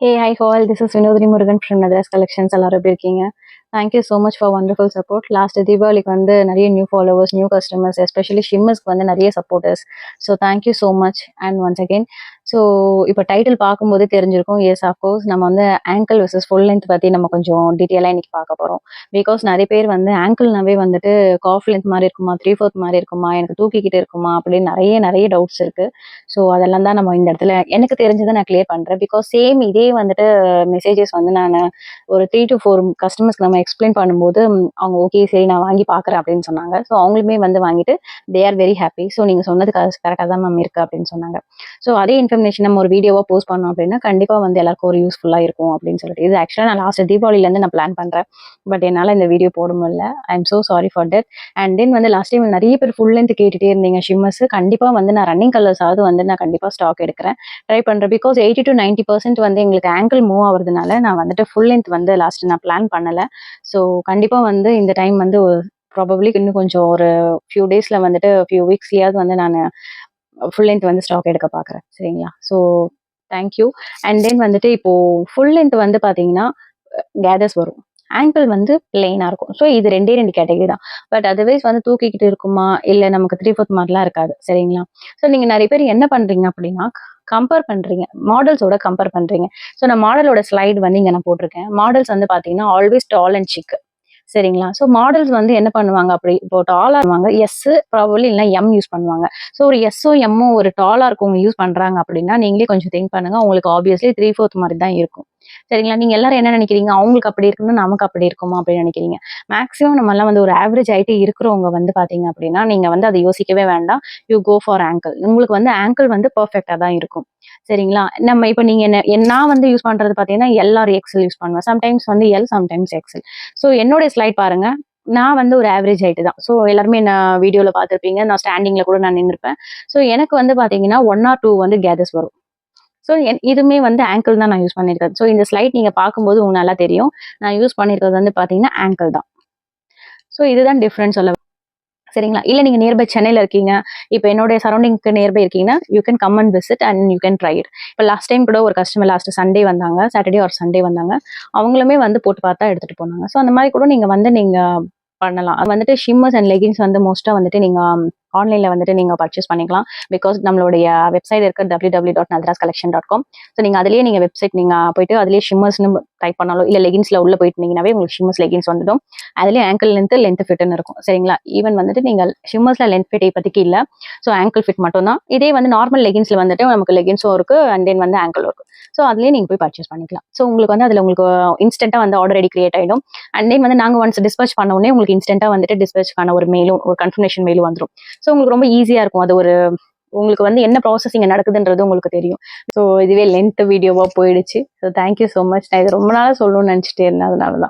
Hey, hi all. This is Vinodri Murugan from Nadras Collections. எல்லாரும் எப்படி இருக்கீங்க? Thank you so much for wonderful support. Last தீபாவளிக்கு வந்து நிறைய new followers, new customers, especially ஷிம்மர்ஸ்க்கு வந்து நிறைய supporters. So thank you so much and once again. So இப்போ டைட்டில் பார்க்கும்போதே தெரிஞ்சிருக்கும். எஸ் ஆஃப்கோர்ஸ் நம்ம வந்து ஆங்கிள் வெர்சஸ் ஃபுல் லென்த் பற்றி நம்ம கொஞ்சம் டீட்டெயிலாக இன்னைக்கு பார்க்க போகிறோம். பிகாஸ் நிறைய பேர் வந்து ஆங்கிள்னாவே வந்துட்டு காஃப் லென்த் மாதிரி இருக்குமா, 3/4 மாதிரி இருக்குமா, எனக்கு தூக்கிக்கிட்டு இருக்குமா அப்படின்னு நிறைய நிறைய டவுட்ஸ் இருக்குது. ஸோ அதெல்லாம் தான் நம்ம இந்த இடத்துல எனக்கு தெரிஞ்சதை நான் கிளியர் பண்ணுறேன். பிகாஸ் சேம் இதே வந்துட்டு மெசேஜஸ் வந்து நான் ஒரு 3 to 4 கஸ்டமர்ஸ்க்கு நம்ம எக்ஸ்பிளைன் பண்ணும்போது அவங்க ஓகே சரி நான் வாங்கி பார்க்குறேன் அப்படின்னு சொன்னாங்க. ஸோ அவங்களுமே வந்து வாங்கிட்டு they are very happy. So நீங்கள் சொன்னது கரெக்டாக தான் மேம் இருக்குது அப்படின்னு சொன்னாங்க. ஸோ அதே இன்ஃபர்மேஷன் நம்ம ஒரு வீடியோவாக போஸ்ட் பண்ணோம் அப்படின்னா கண்டிப்பாக வந்து எல்லாருக்கும் ஒரு யூஸ்ஃபுல்லாக இருக்கும் அப்படின்னு சொல்லிட்டு இது ஆக்சுவலாக நான் லாஸ்ட் தீபாவளிலேருந்து நான் பிளான் பண்ணுறேன். பட் என்னால் இந்த வீடியோ போட முடியல. I am so sorry for that. And then வந்து லாஸ்ட் டைம் நிறைய பேர் ஃபுல் லென்த் கேட்டுகிட்டே இருந்தீங்க ஷிம்மர்ஸ். கண்டிப்பாக வந்து நான் ரன்னிங் கலர்ஸாவது வந்து நான் கண்டிப்பாக ஸ்டாக் எடுக்கிறேன், ட்ரை பண்ணுறேன். பிகாஸ் 80 to 90% வந்து எங்களுக்கு ஆங்கிள் மூவ் ஆகுறதுனால நான் வந்துட்டு ஃபுல் லென்த் வந்து லாஸ்ட் நான் பிளான் பண்ணலை. ஸோ கண்டிப்பாக வந்து இந்த டைம் வந்து ப்ராபப்ளி இன்னும் கொஞ்சம் ஒரு ஃபியூ டேஸில் வந்துட்டு ஃபியூ வீக்ஸ்லேயாவது வந்து நான் ஃபுல் லென்த் வந்து ஸ்டாக் எடுக்க பார்க்குறேன். சரிங்களா? So thank you. அண்ட் தென் வந்துட்டு இப்போது ஃபுல் லென்த் வந்து பார்த்தீங்கன்னா கேதர்ஸ் வரும், ஆங்கிள் வந்து பிளெயினாக இருக்கும். ஸோ இது ரெண்டே 2 கேட்டகரி தான். பட் அதர்வைஸ் வந்து தூக்கிக்கிட்டு இருக்குமா, இல்லை நமக்கு 3/4 மாதிரிலாம் இருக்காது. சரிங்களா? ஸோ நீங்கள் நிறைய பேர் என்ன பண்ணுறீங்க அப்படின்னா கம்பேர் பண்ணுறீங்க, மாடல்ஸோட கம்பேர் பண்ணுறீங்க. ஸோ நான் மாடலோட ஸ்லைடு வந்து இங்கே நான் போட்டிருக்கேன். மாடல்ஸ் வந்து பார்த்தீங்கன்னா ஆல்வேஸ் டால் அண்ட் சிக். சரிங்களா? ஸோ மாடல்ஸ் வந்து என்ன பண்ணுவாங்க, அப்படி இப்போ டாலாக இருவாங்க எஸ் ப்ராபபிளி இல்லைனா எம் யூஸ் பண்ணுவாங்க. ஸோ ஒரு எஸ்ஸோ எம்மோ ஒரு டாலாக இருக்கவங்க யூஸ் பண்ணுறாங்க அப்படின்னா நீங்களே கொஞ்சம் திங்க் பண்ணுங்க, உங்களுக்கு ஆப்வியஸ்லி 3/4 மாதிரி தான் இருக்கும். சரிங்களா? நீங்க எல்லாரும் என்ன நினைக்கிறீங்க, அவங்களுக்கு அப்படி இருக்குன்னு நமக்கு அப்படி இருக்குமா அப்படின்னு நினைக்கிறீங்க. மேக்ஸிமம் நம்ம எல்லாம் வந்து ஒரு ஆவரேஜ் ஆயிட்டு இருக்கிறவங்க வந்து பாத்தீங்க அப்படின்னா நீங்க வந்து அதை யோசிக்கவே வேண்டாம். You go for angle. உங்களுக்கு வந்து ஆங்கிள் வந்து பெர்ஃபெக்டா தான் இருக்கும். சரிங்களா? நம்ம இப்போ நீங்க நான் வந்து யூஸ் பண்றது பாத்தீங்கன்னா எல் ஆர் எக்ஸல் யூஸ் பண்ணுவேன். சம்டைம்ஸ் வந்து எல், சம்டைம்ஸ் எக்ஸல். ஸோ என்னோட ஸ்லைட் பாருங்க, நான் வந்து ஒரு ஆவரேஜ் ஹைட்டு தான். ஸோ எல்லாருமே நான் வீடியோவில் பார்த்துருப்பீங்க, நான் ஸ்டாண்டிங்கில் கூட நான் நின்றுப்பேன். ஸோ எனக்கு வந்து பார்த்தீங்கன்னா 1 or 2 வந்து கேதர்ஸ் வரும். ஸோ இதுவுமே வந்து ஆங்கிள் தான் நான் யூஸ் பண்ணியிருக்கேன். ஸோ இந்த ஸ்லைட் நீங்கள் பார்க்கும்போது உங்களுக்கு நல்லா தெரியும், நான் யூஸ் பண்ணியிருக்கிறது வந்து பார்த்தீங்கன்னா ஆங்கிள் தான். ஸோ இதுதான் டிஃப்ரென்ஸ் சொல்ல. சரிங்களா? இல்லை நீங்கள் நியர்பை சென்னையில் இருக்கீங்க, இப்போ என்னுடைய சரௌண்டிங்க்கு நியர்பை இருக்கீங்கன்னா you can come and visit and you can try it. இப்போ லாஸ்ட் டைம் கூட ஒரு கஸ்டமர் லாஸ்ட் சண்டே வந்தாங்க, சாட்டர்டே ஒரு சண்டே வந்தாங்க. அவங்களுமே வந்து போட்டு பார்த்தா எடுத்துகிட்டு போனாங்க. ஸோ அந்த மாதிரி கூட நீங்கள் வந்து நீங்கள் பண்ணலாம். அது வந்துட்டு ஷிம்மர்ஸ் அண்ட் லெகின்ஸ் வந்து மோஸ்ட்டாக வந்துட்டு நீங்கள் ஆன்லைனில் வந்துட்டு நீங்கள் பர்ச்சேஸ் பண்ணிக்கலாம். பிகாஸ் நம்மளுடைய வெப்சைட் இருக்க www.nadrascollection.com. ஸோ நீங்கள் அதிலேயே நீங்கள் வெப்சைட் நீங்கள் போயிட்டு அதிலேயே ஷிம்மர்ஸ்னு டைப் பண்ணாலும் இல்லை லெகின்ஸில் உள்ளே போயிட்டீங்கன்னாவே உங்களுக்கு ஷிம்மர்ஸ் லெகின்ஸ் வந்துடும். அதுலேயே ஆங்கிள் லென்த் ஃபிட்னு இருக்கும். சரிங்களா? ஈவன் வந்துட்டு நீங்கள் ஷிம்மர்ஸில் லென்த் ஃபிட் இப்போதைக்கு இல்லை. ஸோ ஆங்கிள் ஃபிட் மட்டும் தான். இதே வந்து நார்மல் லெகின்ஸில் வந்துட்டு நமக்கு லெகின்ஸும் இருக்குது அண்ட் தென் வந்து ஆங்கிளும் இருக்குது. ஸோ அதுலேயே நீங்கள் போய் பர்ச்சேஸ் பண்ணிக்கலாம். ஸோ உங்களுக்கு வந்து அதில் உங்களுக்கு இன்ஸ்டன்ட்டாக வந்து ஆர்டர் ரெடி கிரியேட் ஆகிடும். அண்ட் தென் வந்து நாங்கள் ஒன்ஸ் டிஸ்பேச் பண்ண உடனே உங்களுக்கு இன்ஸ்டன்ட்டாக வந்துட்டு டிஸ்பேச்க்கான ஒரு மெயிலும் ஒரு கன்ஃபர்மேஷன் மெயிலும் வந்துடும். ஸோ உங்களுக்கு ரொம்ப ஈஸியாக இருக்கும். அது ஒரு உங்களுக்கு வந்து என்ன ப்ராசஸிங் நடக்குதுன்றது உங்களுக்கு தெரியும். ஸோ இதுவே லென்த் வீடியோவாக போயிடுச்சு. So thank you so much. நான் இது ரொம்ப நாளாக சொல்லணும்னு நினச்சிட்டே இருந்தேன், அதனால தான்.